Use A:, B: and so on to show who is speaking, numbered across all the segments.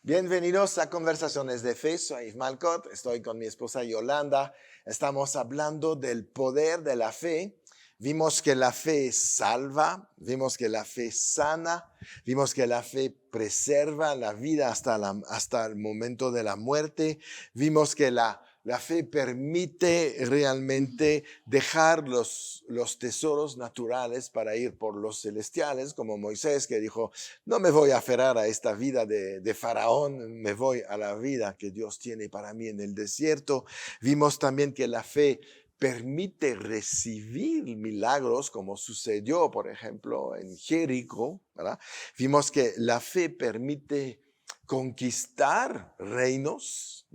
A: Bienvenidos a Conversaciones de Fe. Soy Yves Malcott, estoy con mi esposa Yolanda. Estamos hablando del poder de la fe. Vimos que la fe salva, vimos que la fe sana, vimos que la fe preserva la vida hasta el momento de la muerte. Vimos que la fe permite realmente dejar los tesoros naturales para ir por los celestiales, como Moisés que dijo, no me voy a aferrar a esta vida de faraón, me voy a la vida que Dios tiene para mí en el desierto. Vimos también que la fe permite recibir milagros, como sucedió, por ejemplo, en Jericó, ¿verdad? Vimos que la fe permite conquistar reinos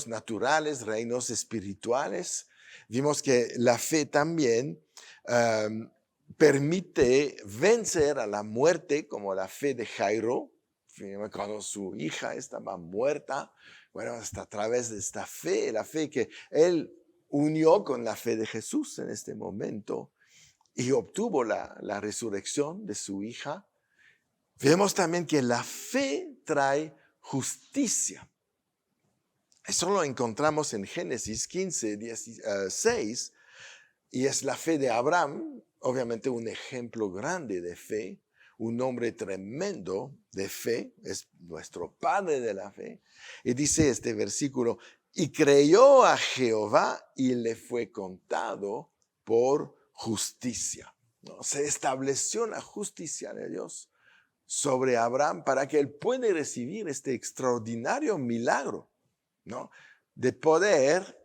A: naturales, reinos espirituales. Vimos que la fe también permite vencer a la muerte, como la fe de Jairo, cuando su hija estaba muerta. Bueno, hasta a través de esta fe, la fe que él unió con la fe de Jesús en este momento y obtuvo la resurrección de su hija. Vemos también que la fe trae justicia. Eso lo encontramos en Génesis 15, 16, y es la fe de Abraham, obviamente un ejemplo grande de fe, un hombre tremendo de fe, es nuestro padre de la fe. Y dice este versículo, y creyó a Jehová y le fue contado por justicia. ¿No? Se estableció la justicia de Dios sobre Abraham para que él pueda recibir este extraordinario milagro, ¿no? De poder,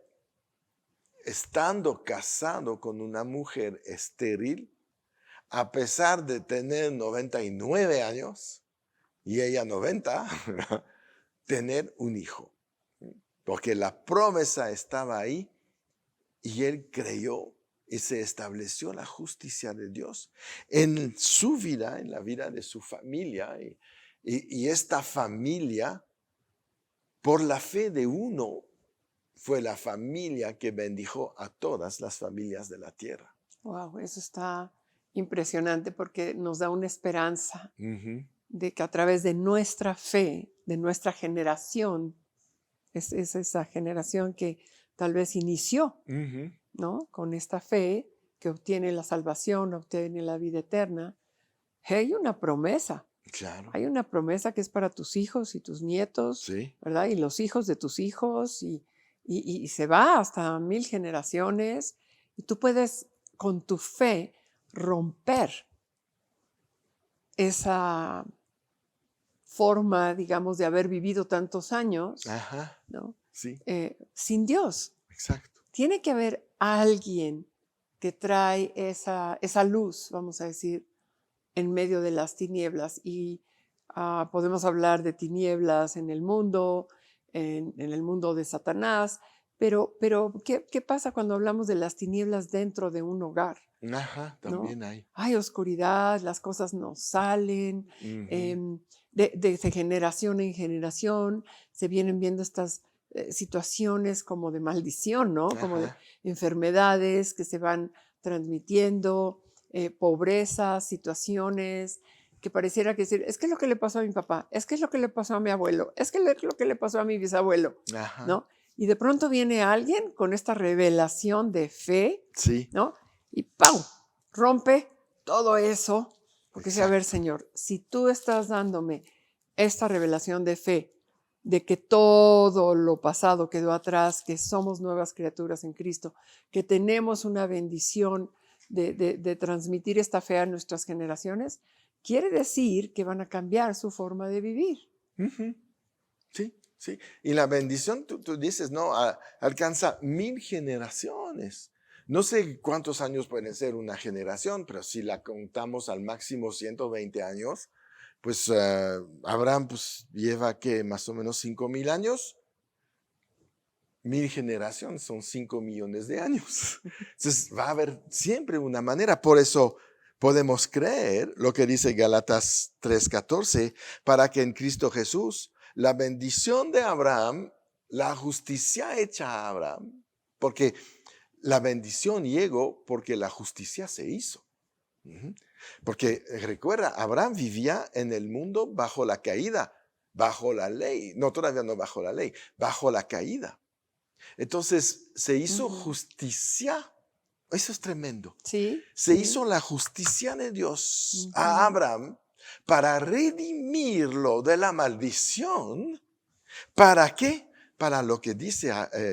A: estando casado con una mujer estéril, a pesar de tener 99 años y ella 90, tener un hijo. Porque la promesa estaba ahí y él creyó y se estableció la justicia de Dios en su vida, en la vida de su familia. Y esta familia, por la fe de uno, fue la familia que bendijo a todas las familias de la tierra.
B: Wow, eso está impresionante porque nos da una esperanza
A: Uh-huh.
B: de que a través de nuestra fe, de nuestra generación, es esa generación que tal vez inició,
A: Uh-huh.
B: ¿no? Con esta fe que obtiene la salvación, obtiene la vida eterna. Hay una promesa.
A: Claro.
B: Hay una promesa que es para tus hijos y tus nietos,
A: Sí.
B: ¿verdad? Y los hijos de tus hijos y se va hasta 1000 generaciones y tú puedes con tu fe romper esa forma, digamos, de haber vivido tantos años,
A: Ajá.
B: ¿no?
A: Sí.
B: Sin Dios.
A: Exacto.
B: Tiene que haber alguien que trae esa luz, vamos a decir, en medio de las tinieblas. Y podemos hablar de tinieblas en el mundo, en el mundo de Satanás, pero ¿qué pasa cuando hablamos de las tinieblas dentro de un hogar?
A: Ajá,
B: ¿No?
A: también hay.
B: Hay oscuridad, las cosas no salen,
A: Uh-huh.
B: de generación en generación se vienen viendo estas situaciones como de maldición, ¿no? Como de
A: Ajá.
B: enfermedades que se van transmitiendo, pobreza, situaciones que pareciera que decir, es que es lo que le pasó a mi papá, es que es lo que le pasó a mi abuelo, es que es lo que le pasó a mi bisabuelo,
A: Ajá.
B: ¿no? Y de pronto viene alguien con esta revelación de fe,
A: Sí.
B: ¿no? Y ¡pau! Rompe todo eso, porque dice, a ver,
A: Exacto.
B: Señor, si tú estás dándome esta revelación de fe, de que todo lo pasado quedó atrás, que somos nuevas criaturas en Cristo, que tenemos una bendición de transmitir esta fe a nuestras generaciones, quiere decir que van a cambiar su forma de vivir.
A: Uh-huh. Sí, sí. Y la bendición, tú dices, no, alcanza 1000 generaciones. No sé cuántos años pueden ser una generación, pero si la contamos al máximo 120 años, pues Abraham pues, lleva que más o menos 5000 años. 1000 generaciones son 5 millones de años. Entonces va a haber siempre una manera. Por eso podemos creer lo que dice Gálatas 3:14, para que en Cristo Jesús la bendición de Abraham, la justicia hecha a Abraham, porque la bendición llegó porque la justicia se hizo. Porque recuerda, Abraham vivía en el mundo bajo la caída bajo la ley. No, todavía no bajo la ley, bajo la caída. Entonces se hizo justicia. Eso es tremendo.
B: Sí,
A: Se
B: sí.
A: hizo la justicia de Dios a Abraham para redimirlo de la maldición. ¿Para qué? Para lo que dice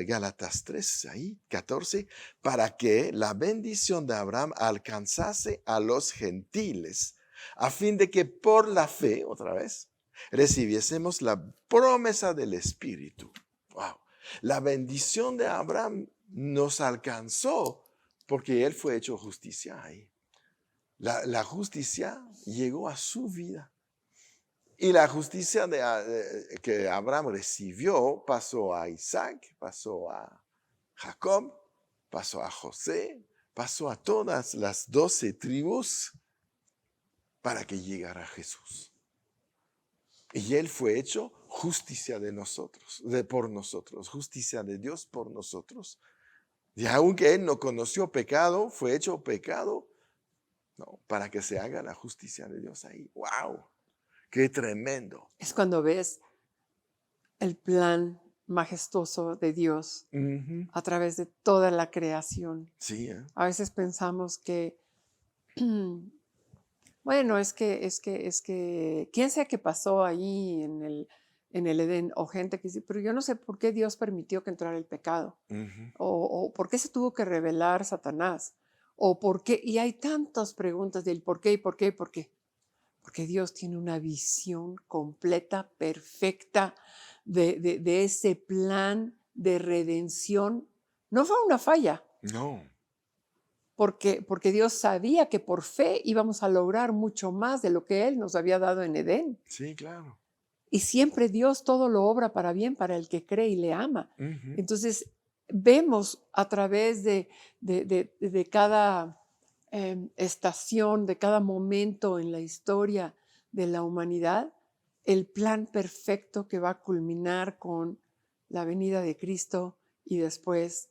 A: Gálatas 3, ahí, 14, para que la bendición de Abraham alcanzase a los gentiles, a fin de que por la fe, otra vez, recibiésemos la promesa del Espíritu. Wow. La bendición de Abraham nos alcanzó porque él fue hecho justicia ahí. La justicia llegó a su vida. Y la justicia que Abraham recibió pasó a Isaac, pasó a Jacob, pasó a José, pasó a todas las 12 tribus para que llegara Jesús. Y él fue hecho justicia de nosotros, por nosotros, justicia de Dios por nosotros. Y aunque él no conoció pecado, fue hecho pecado, no, para que se haga la justicia de Dios ahí. ¡Wow! ¡Qué tremendo!
B: Es cuando ves el plan majestuoso de Dios a través de toda la creación.
A: Sí,
B: A veces pensamos que, bueno, es que, quién sabe qué pasó ahí en el Edén, o gente que dice, pero yo no sé por qué Dios permitió que entrara el pecado, o por qué se tuvo que revelar Satanás, o por qué, y hay tantas preguntas del por qué y por qué y por qué. Porque Dios tiene una visión completa, perfecta de ese plan de redención. No fue una falla,
A: No,
B: porque Dios sabía que por fe íbamos a lograr mucho más de lo que Él nos había dado en Edén.
A: sí, claro.
B: Y siempre Dios todo lo obra para bien para el que cree y le ama. Entonces, vemos a través de cada estación, de cada momento en la historia de la humanidad, el plan perfecto que va a culminar con la venida de Cristo y después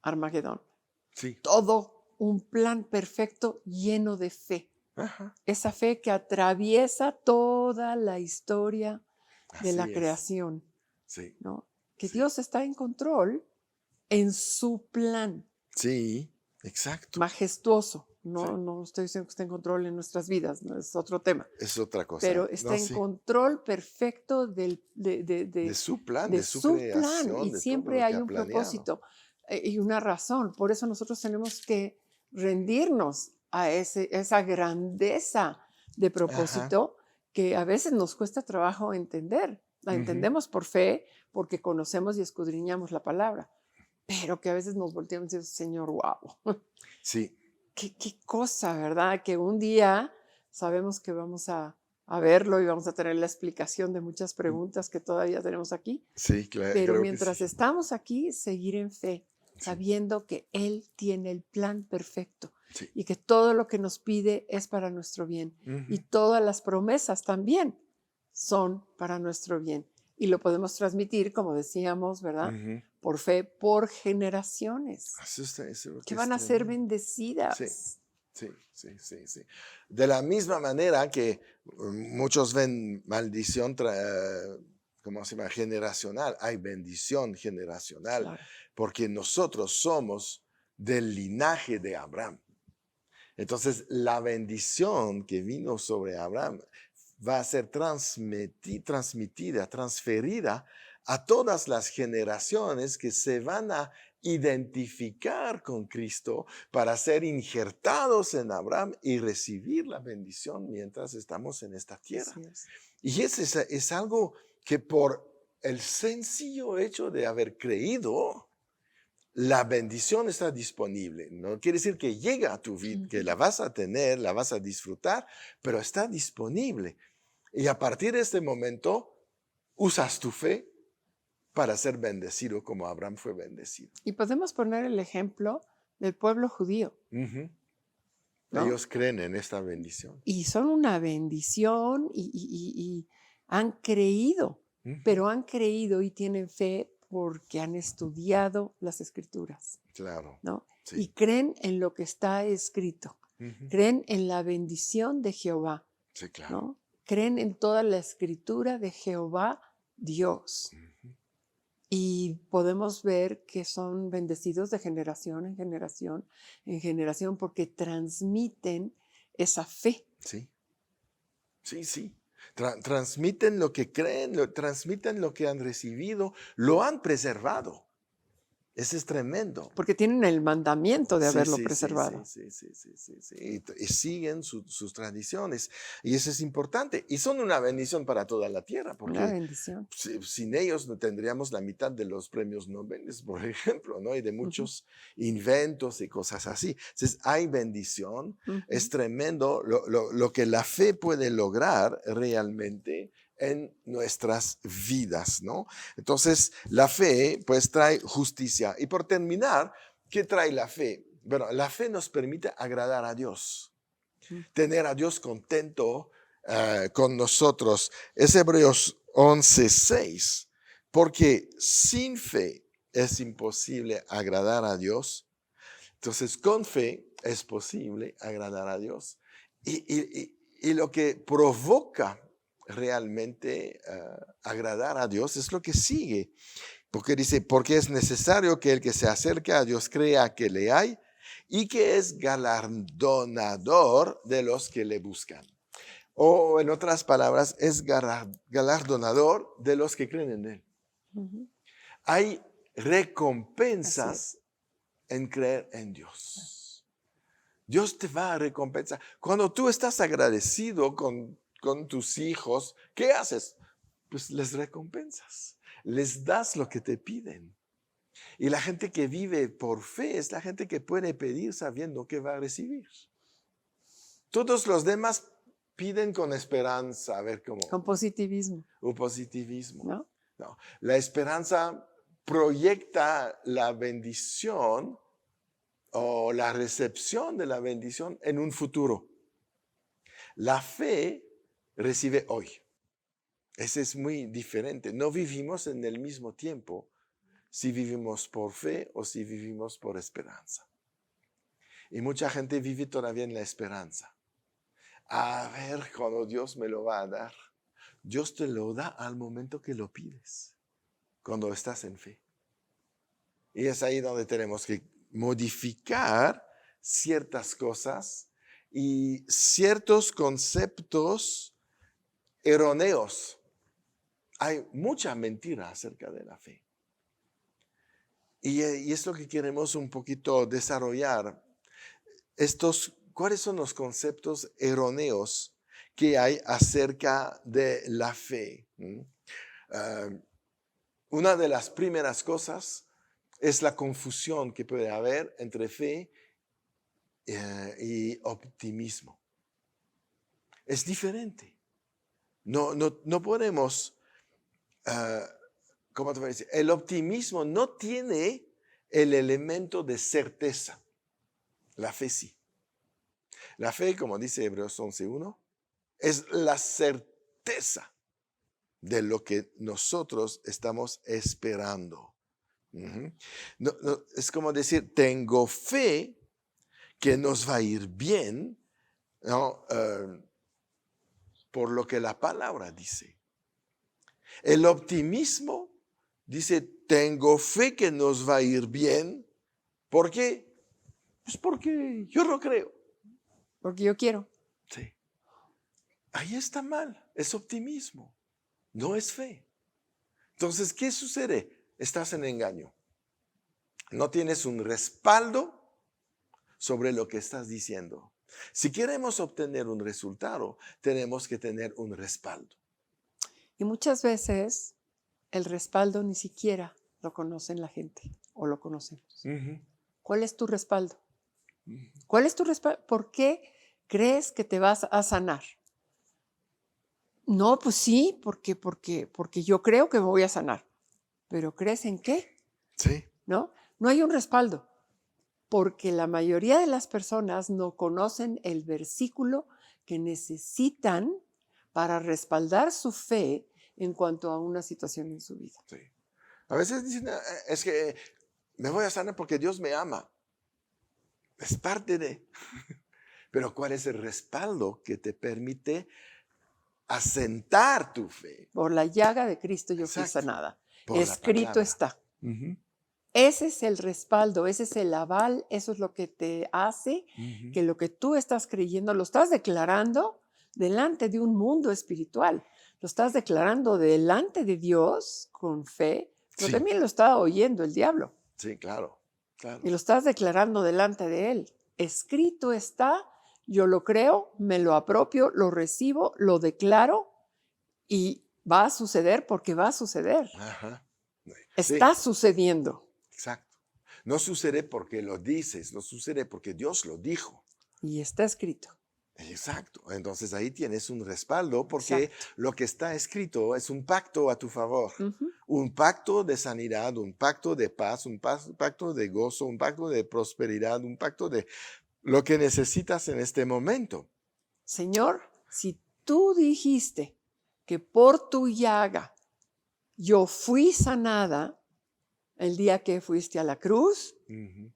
B: Armagedón.
A: Sí.
B: Todo un plan perfecto lleno de fe.
A: Ajá.
B: Esa fe que atraviesa toda la historia de
A: Así
B: la
A: es.
B: creación,
A: Sí.
B: ¿no? Que
A: Sí.
B: Dios está en control en su plan
A: Sí, exacto.
B: majestuoso.
A: Sí.
B: No estoy diciendo que esté en control en nuestras vidas, ¿no? Es otro tema.
A: Es otra cosa.
B: Pero está
A: No,
B: en
A: sí.
B: control perfecto
A: De su plan,
B: de
A: de su
B: su plan,
A: creación,
B: y
A: de todo
B: siempre
A: lo que
B: hay
A: ha
B: un
A: planeado.
B: propósito y una razón. Por eso nosotros tenemos que rendirnos a esa grandeza de
A: Ajá.
B: propósito que a veces nos cuesta trabajo entender. La entendemos por fe, porque conocemos y escudriñamos la palabra, pero que a veces nos volteamos y decimos, Señor, wow,
A: Sí.
B: qué cosa, ¿verdad? Que un día sabemos que vamos a verlo y vamos a tener la explicación de muchas preguntas que todavía tenemos aquí.
A: Sí, claro,
B: Pero
A: creo que
B: mientras
A: sí.
B: estamos aquí, seguir en fe,
A: Sí.
B: sabiendo que Él tiene el plan perfecto
A: Sí.
B: y que todo lo que nos pide es para nuestro bien. Y todas las promesas también son para nuestro bien. Y lo podemos transmitir, como decíamos, ¿verdad? Por fe, por generaciones,
A: Eso es lo
B: que
A: es
B: van a ser
A: tremendo.
B: bendecidas.
A: Sí. De la misma manera que muchos ven maldición, ¿cómo se llama? Generacional. Hay bendición generacional,
B: Claro.
A: porque nosotros somos del linaje de Abraham. Entonces, la bendición que vino sobre Abraham va a ser transmitida, transferida a todas las generaciones que se van a identificar con Cristo para ser injertados en Abraham y recibir la bendición mientras estamos en esta tierra.
B: Así es.
A: Y es algo que por el sencillo hecho de haber creído, la bendición está disponible. No quiere decir que llega a tu vida, que la vas a tener, la vas a disfrutar, pero está disponible. Y a partir de este momento, usas tu fe para ser bendecido como Abraham fue bendecido.
B: Y podemos poner el ejemplo del pueblo judío, ¿no?
A: Ellos creen en esta bendición.
B: Y son una bendición y han creído, pero han creído y tienen fe porque han estudiado las escrituras,
A: Claro.
B: ¿no?
A: Sí.
B: Y creen en lo que está escrito, creen en la bendición de Jehová,
A: Sí, claro.
B: ¿no? creen en toda la escritura de Jehová Dios. Y podemos ver que son bendecidos de generación en generación, porque transmiten esa fe.
A: Sí, sí, sí. Transmiten lo que creen, transmiten lo que han recibido, lo han preservado. Ese es tremendo.
B: Porque tienen el mandamiento de
A: Sí,
B: haberlo
A: sí,
B: preservado.
A: sí. Y siguen sus tradiciones. Y eso es importante. Y son una bendición para toda la tierra,
B: Una
A: porque
B: bendición.
A: sin ellos no tendríamos la mitad de los premios Nobel, por ejemplo, ¿no? Y de muchos inventos y cosas así. Entonces, hay bendición. Es tremendo lo que la fe puede lograr realmente en nuestras vidas, ¿no? Entonces, la fe, pues, trae justicia. Y por terminar, ¿qué trae la fe? Bueno, la fe nos permite agradar a Dios, tener a Dios contento con nosotros. Es Hebreos 11:6, porque sin fe es imposible agradar a Dios. Entonces, con fe es posible agradar a Dios. Y lo que provoca realmente agradar a Dios es lo que sigue. Porque dice, porque es necesario que el que se acerca a Dios crea que le hay y que es galardonador de los que le buscan. O en otras palabras, es galardonador de los que creen en Él. Hay recompensas en creer en Dios. Dios te va a recompensar. Cuando tú estás agradecido con tus hijos, ¿qué haces? Pues les recompensas. Les das lo que te piden. Y la gente que vive por fe es la gente que puede pedir sabiendo que va a recibir. Todos los demás piden con esperanza, a ver cómo.
B: Con positivismo.
A: O positivismo.
B: ¿No?
A: No. La esperanza proyecta la bendición o la recepción de la bendición en un futuro. La fe recibe hoy. Ese es muy diferente. No vivimos en el mismo tiempo si vivimos por fe o si vivimos por esperanza. Y mucha gente vive todavía en la esperanza. A ver cuando Dios me lo va a dar. Dios te lo da al momento que lo pides, cuando estás en fe. Y es ahí donde tenemos que modificar ciertas cosas y ciertos conceptos erróneos. Hay mucha mentira acerca de la fe. Y es lo que queremos un poquito desarrollar. ¿Cuáles son los conceptos erróneos que hay acerca de la fe? Una de las primeras cosas es la confusión que puede haber entre fe y optimismo. Es diferente. No podemos, ¿cómo te voy a decir? El optimismo no tiene el elemento de certeza. La fe sí. La fe, como dice Hebreos 11:1, es la certeza de lo que nosotros estamos esperando. Es como decir, tengo fe que nos va a ir bien, ¿no? Por lo que la palabra dice. El optimismo dice, tengo fe que nos va a ir bien. ¿Por qué? Pues porque yo lo creo.
B: Porque yo quiero.
A: Sí. Ahí está mal. Es optimismo. No es fe. Entonces, ¿qué sucede? Estás en engaño. No tienes un respaldo sobre lo que estás diciendo. Si queremos obtener un resultado, tenemos que tener un respaldo.
B: Y muchas veces el respaldo ni siquiera lo conocen la gente o lo conocemos. ¿Cuál es tu respaldo? ¿Cuál es tu respaldo? ¿Por qué crees que te vas a sanar? No, pues sí, porque yo creo que me voy a sanar. ¿Pero crees en qué?
A: Sí.
B: ¿No? No hay un respaldo, porque la mayoría de las personas no conocen el versículo que necesitan para respaldar su fe en cuanto a una situación en su vida.
A: Sí. A veces dicen, es que me voy a sanar porque Dios me ama. Es parte de. Pero ¿cuál es el respaldo que te permite asentar tu fe.
B: Por la llaga de Cristo yo fui
A: Exacto.
B: sanada.
A: Por la
B: Escrito
A: palabra.
B: está.
A: Ujú,
B: Ese es el respaldo, ese es el aval, eso es lo que te hace
A: ujú.
B: que lo que tú estás creyendo lo estás declarando delante de un mundo espiritual. Lo estás declarando delante de Dios con fe, pero
A: Sí.
B: también lo está oyendo el diablo.
A: Sí, claro, claro.
B: Y lo estás declarando delante de él. Escrito está, yo lo creo, me lo apropio, lo recibo, lo declaro y va a suceder porque va a suceder.
A: Ajá. Sí,
B: Está sucediendo
A: exacto. No sucede porque lo dices, no sucede porque Dios lo dijo.
B: y está escrito.
A: Exacto. Entonces ahí tienes un respaldo porque
B: Exacto.
A: lo que está escrito es un pacto a tu favor.
B: Ujú.
A: Un pacto de sanidad, un pacto de paz, un pacto de gozo, un pacto de prosperidad, un pacto de lo que necesitas en este momento.
B: Señor, si tú dijiste que por tu llaga yo fui sanada el día que fuiste a la cruz,
A: Ujú.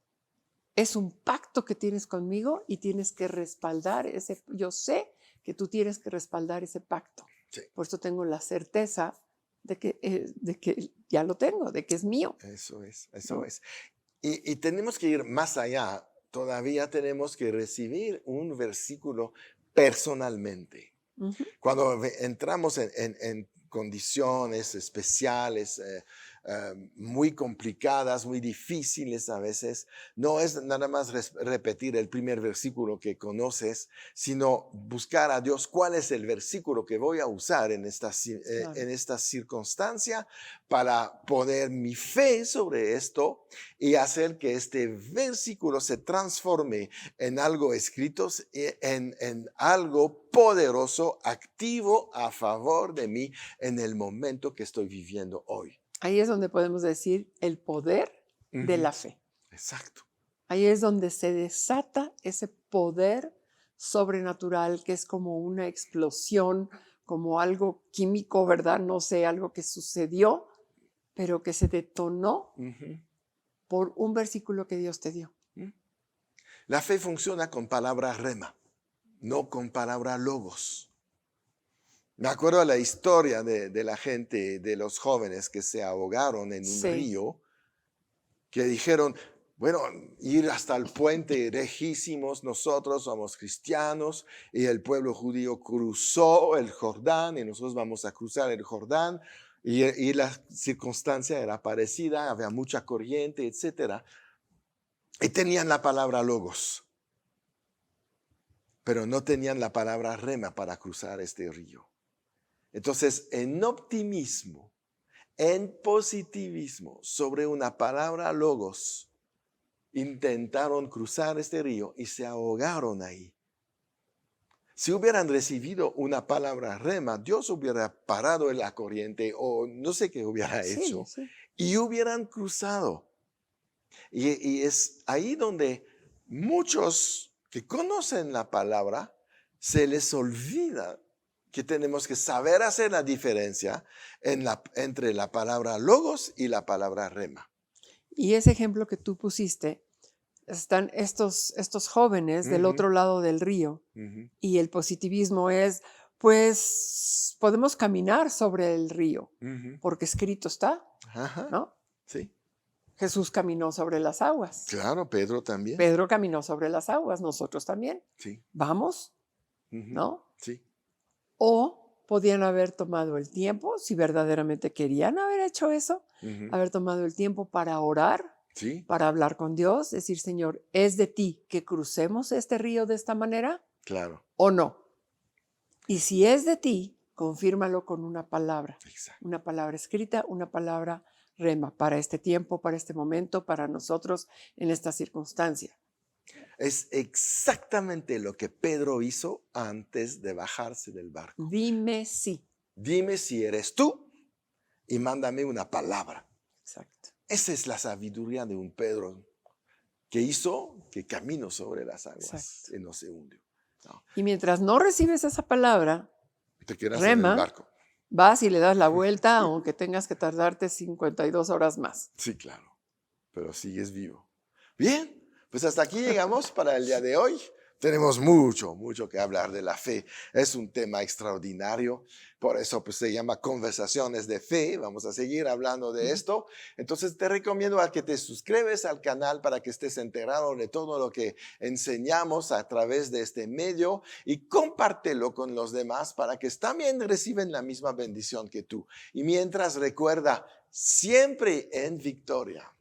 B: es un pacto que tienes conmigo y tienes que respaldar ese. Yo sé que tú tienes que respaldar ese pacto.
A: Sí.
B: Por eso tengo la certeza de que ya lo tengo, de que es mío.
A: Eso eso
B: ¿No?
A: es. Y tenemos que ir más allá. Todavía tenemos que recibir un versículo personalmente.
B: Ujú.
A: Cuando entramos en condiciones especiales, muy complicadas, muy difíciles a veces, no es nada más repetir el primer versículo que conoces, sino buscar a Dios cuál es el versículo que voy a usar en
B: Claro.
A: en esta circunstancia para poner mi fe sobre esto y hacer que este versículo se transforme en algo escrito, en algo poderoso, activo a favor de mí en el momento que estoy viviendo hoy.
B: Ahí es donde podemos decir el poder de
A: Ujú.
B: la fe.
A: Exacto.
B: Ahí es donde se desata ese poder sobrenatural que es como una explosión, como algo químico, ¿verdad? No sé, algo que sucedió, pero que se detonó
A: Ujú.
B: por un versículo que Dios te dio.
A: La fe funciona con palabra rema, no con palabra logos. Me acuerdo de la historia de la gente, de los jóvenes que se ahogaron en un
B: Sí,
A: río, que dijeron, bueno, ir hasta el puente lejísimos, nosotros somos cristianos y el pueblo judío cruzó el Jordán y nosotros vamos a cruzar el Jordán y la circunstancia era parecida, había mucha corriente, etcétera. Y tenían la palabra logos, pero no tenían la palabra rema para cruzar este río. Entonces, en optimismo, en positivismo, sobre una palabra logos, intentaron cruzar este río y se ahogaron ahí. Si hubieran recibido una palabra rema, Dios hubiera parado en la corriente o no sé qué hubiera
B: sí,
A: hecho
B: sí.
A: y hubieran cruzado. Y es ahí donde muchos que conocen la palabra se les olvida que tenemos que saber hacer la diferencia entre la palabra logos y la palabra rema.
B: Y ese ejemplo que tú pusiste, están estos jóvenes del
A: Ujú,
B: otro lado del río
A: ujú,
B: y el positivismo es, pues podemos caminar sobre el río
A: ujú.
B: porque escrito está,
A: Ajá,
B: ¿no?
A: sí.
B: Jesús caminó sobre las aguas.
A: Claro, Pedro también.
B: Pedro caminó sobre las aguas, nosotros también.
A: Sí.
B: Vamos,
A: Ujú,
B: ¿no?
A: sí.
B: O podían haber tomado el tiempo, si verdaderamente querían haber hecho eso,
A: Ujú,
B: haber tomado el tiempo para orar,
A: sí,
B: para hablar con Dios, decir, Señor, ¿es de ti que crucemos este río de esta manera
A: claro.
B: o no? Y si es de ti, confírmalo con una palabra escrita, una palabra rema para este tiempo, para este momento, para nosotros en esta circunstancia.
A: Es exactamente lo que Pedro hizo antes de bajarse del barco.
B: Dime sí.
A: Dime si eres tú y mándame una palabra.
B: Exacto.
A: Esa es la sabiduría de un Pedro que hizo que caminó sobre las aguas
B: Exacto.
A: y no se hundió. No,
B: Y mientras no recibes esa palabra,
A: te quedas en el
B: rema,
A: barco.
B: vas y le das la vuelta, aunque tengas que tardarte 52 horas más.
A: Sí, claro, pero sigues vivo. Bien, pues hasta aquí llegamos para el día de hoy. Tenemos mucho que hablar de la fe. Es un tema extraordinario. Por eso pues, se llama Conversaciones de Fe. Vamos a seguir hablando de esto. Entonces te recomiendo a que te suscribes al canal para que estés enterado de todo lo que enseñamos a través de este medio y compártelo con los demás para que también reciban la misma bendición que tú. Y mientras recuerda, siempre en victoria.